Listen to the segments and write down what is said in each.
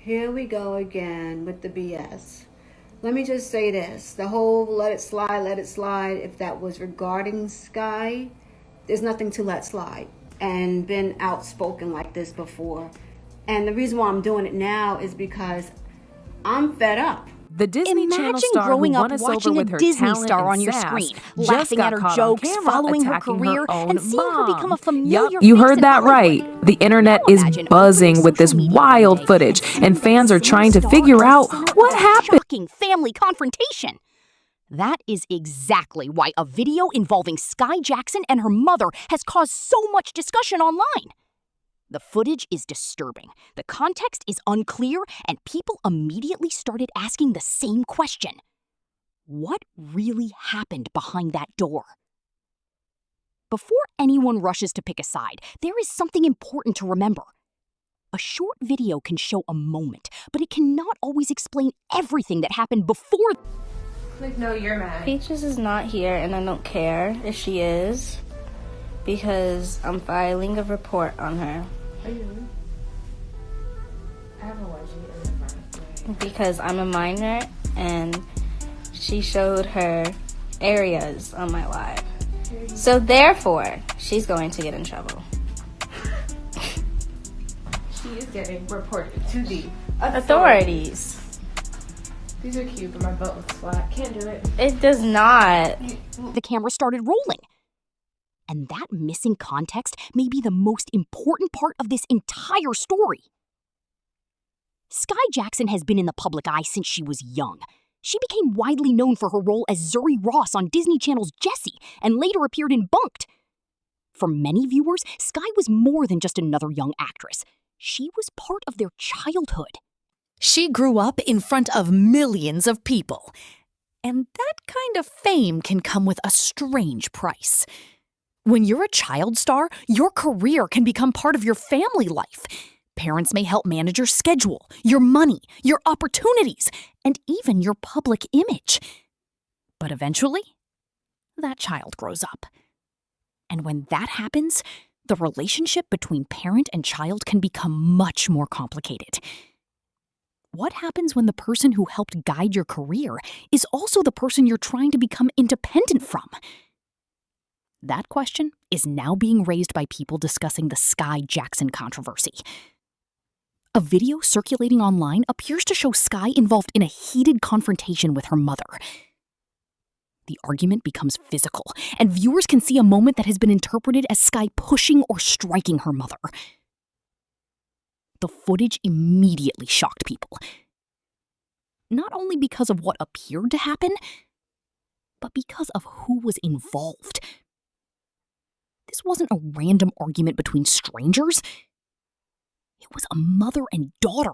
Here we go again with the BS. Let me just say this. The whole let it slide, if that was regarding Skai, there's nothing to let slide. And been outspoken like this before. And the reason why I'm doing it now is because I'm fed up. The Disney Channel star growing who up won us watching over a with her Disney talent star and on your sass screen, just laughing got at her caught on jokes, camera following her attacking career, own and seeing her become a mom. familiar You face heard in that Hollywood. right. The internet Now is imagine buzzing opening with this social media one wild day footage, seeing and that fans are same trying to star figure at the out center what of a happened. shocking family confrontation. That is exactly why a video involving Skai Jackson and her mother has caused so much discussion online. The footage is disturbing, the context is unclear, and people immediately started asking the same question. What really happened behind that door? Before anyone rushes to pick a side, there is something important to remember. A short video can show a moment, but it cannot always explain everything that happened before. Like, no, you're mad. Peaches is not here, and I don't care if she is, because I'm filing a report on her. Are you? I have a wedgie in the front. Because I'm a minor, and she showed her areas on my live. So therefore, she's going to get in trouble. She is getting reported to the Authorities. These are cute, but my butt looks flat. Can't do it. It does not. The camera started rolling. And that missing context may be the most important part of this entire story. Skai Jackson has been in the public eye since she was young. She became widely known for her role as Zuri Ross on Disney Channel's Jessie and later appeared in Bunked. For many viewers, Skai was more than just another young actress. She was part of their childhood. She grew up in front of millions of people. And that kind of fame can come with a strange price. When you're a child star, your career can become part of your family life. Parents may help manage your schedule, your money, your opportunities, and even your public image. But eventually, that child grows up. And when that happens, the relationship between parent and child can become much more complicated. What happens when the person who helped guide your career is also the person you're trying to become independent from? That question is now being raised by people discussing the Skai Jackson controversy. A video circulating online appears to show Skai involved in a heated confrontation with her mother. The argument becomes physical, and viewers can see a moment that has been interpreted as Skai pushing or striking her mother. The footage immediately shocked people. Not only because of what appeared to happen, but because of who was involved. This wasn't a random argument between strangers. It was a mother and daughter.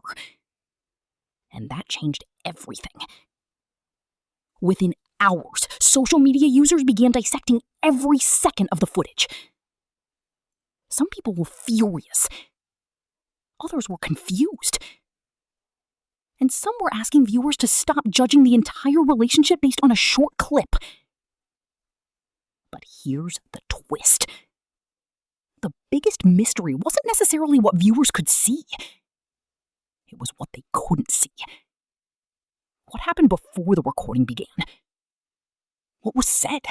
And that changed everything. Within hours, social media users began dissecting every second of the footage. Some people were furious. Others were confused. And some were asking viewers to stop judging the entire relationship based on a short clip. But here's the twist. The biggest mystery wasn't necessarily what viewers could see. It was what they couldn't see. What happened before the recording began? What was said?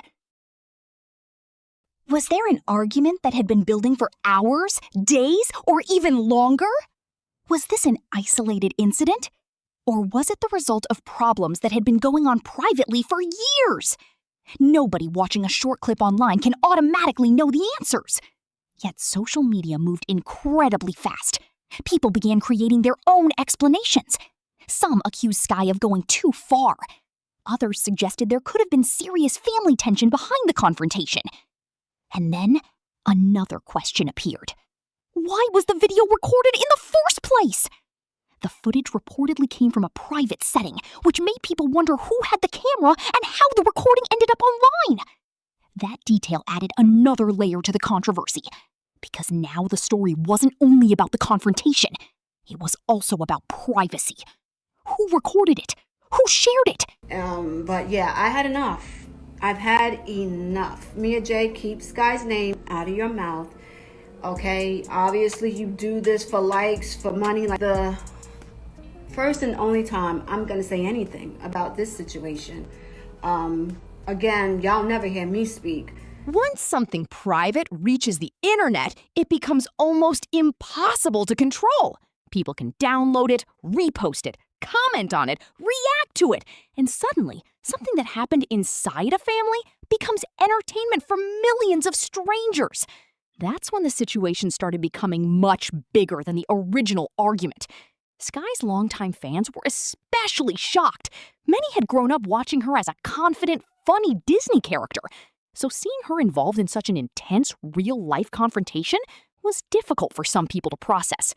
Was there an argument that had been building for hours, days, or even longer? Was this an isolated incident? Or was it the result of problems that had been going on privately for years? Nobody watching a short clip online can automatically know the answers. Yet social media moved incredibly fast. People began creating their own explanations. Some accused Skai of going too far. Others suggested there could have been serious family tension behind the confrontation. And then another question appeared. Why was the video recorded in the first place? The footage reportedly came from a private setting, which made people wonder who had the camera and how the recording ended up online. That detail added another layer to the controversy, because now the story wasn't only about the confrontation, it was also about privacy. Who recorded it? Who shared it? But yeah, I had enough. I've had enough. Mia J, keep Skai's name out of your mouth. Okay, obviously you do this for likes, for money, like first and only time I'm going to say anything about this situation. Again, y'all never hear me speak. Once something private reaches the internet, it becomes almost impossible to control. People can download it, repost it, comment on it, react to it, and suddenly, something that happened inside a family becomes entertainment for millions of strangers. That's when the situation started becoming much bigger than the original argument. Skai's longtime fans were especially shocked. Many had grown up watching her as a confident, funny Disney character. So seeing her involved in such an intense, real-life confrontation was difficult for some people to process.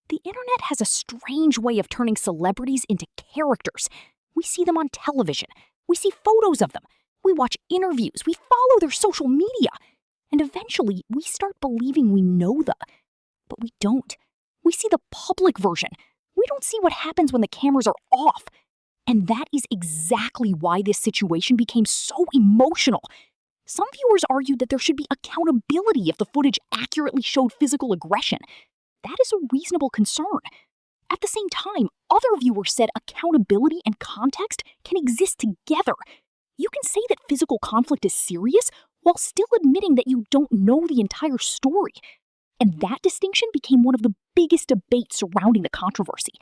The internet has a strange way of turning celebrities into characters. We see them on television. We see photos of them. We watch interviews. We follow their social media. And eventually, we start believing we know them. But we don't. We see the public version. We don't see what happens when the cameras are off. And that is exactly why this situation became so emotional. Some viewers argued that there should be accountability if the footage accurately showed physical aggression. That is a reasonable concern. At the same time, other viewers said accountability and context can exist together. You can say that physical conflict is serious while still admitting that you don't know the entire story. And that distinction became one of the biggest debates surrounding the controversy.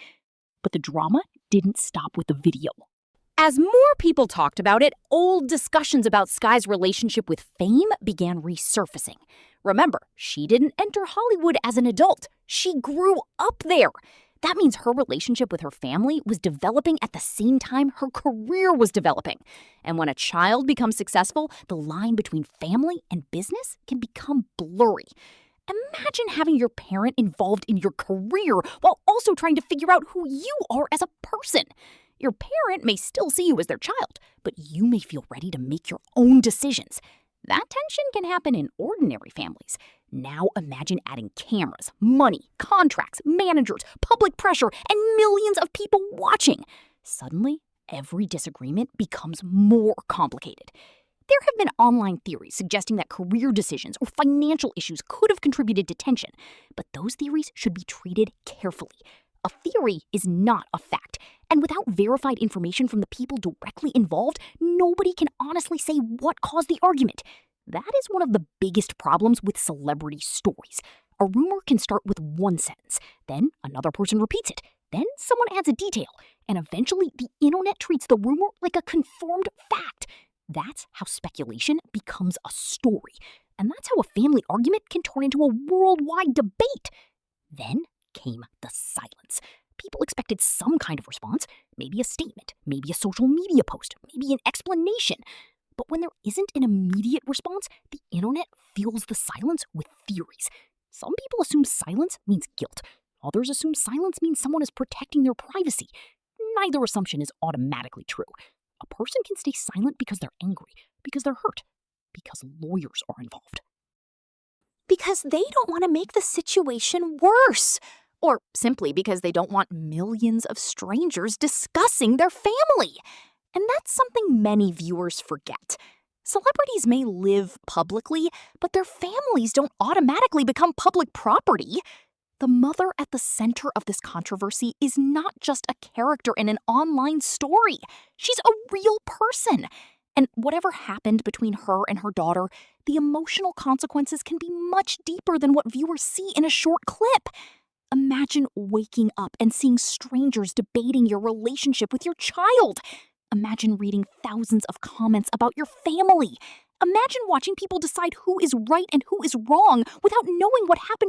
But the drama didn't stop with the video. As more people talked about it, old discussions about Skai's relationship with fame began resurfacing. Remember, she didn't enter Hollywood as an adult. She grew up there. That means her relationship with her family was developing at the same time her career was developing. And when a child becomes successful, the line between family and business can become blurry. Imagine having your parent involved in your career while also trying to figure out who you are as a person. Your parent may still see you as their child, but you may feel ready to make your own decisions. That tension can happen in ordinary families. Now imagine adding cameras, money, contracts, managers, public pressure, and millions of people watching. Suddenly, every disagreement becomes more complicated. There have been online theories suggesting that career decisions or financial issues could have contributed to tension, but those theories should be treated carefully. A theory is not a fact, and without verified information from the people directly involved, nobody can honestly say what caused the argument. That is one of the biggest problems with celebrity stories. A rumor can start with one sentence, then another person repeats it, then someone adds a detail, and eventually the internet treats the rumor like a confirmed fact. That's how speculation becomes a story, and that's how a family argument can turn into a worldwide debate. Then came the silence. People expected some kind of response, maybe a statement, maybe a social media post, maybe an explanation. But when there isn't an immediate response, the internet fills the silence with theories. Some people assume silence means guilt. Others assume silence means someone is protecting their privacy. Neither assumption is automatically true. A person can stay silent because they're angry, because they're hurt, because lawyers are involved. Because they don't want to make the situation worse. Or simply because they don't want millions of strangers discussing their family. And that's something many viewers forget. Celebrities may live publicly, but their families don't automatically become public property. The mother at the center of this controversy is not just a character in an online story. She's a real person. And whatever happened between her and her daughter, the emotional consequences can be much deeper than what viewers see in a short clip. Imagine waking up and seeing strangers debating your relationship with your child. Imagine reading thousands of comments about your family. Imagine watching people decide who is right and who is wrong without knowing what happened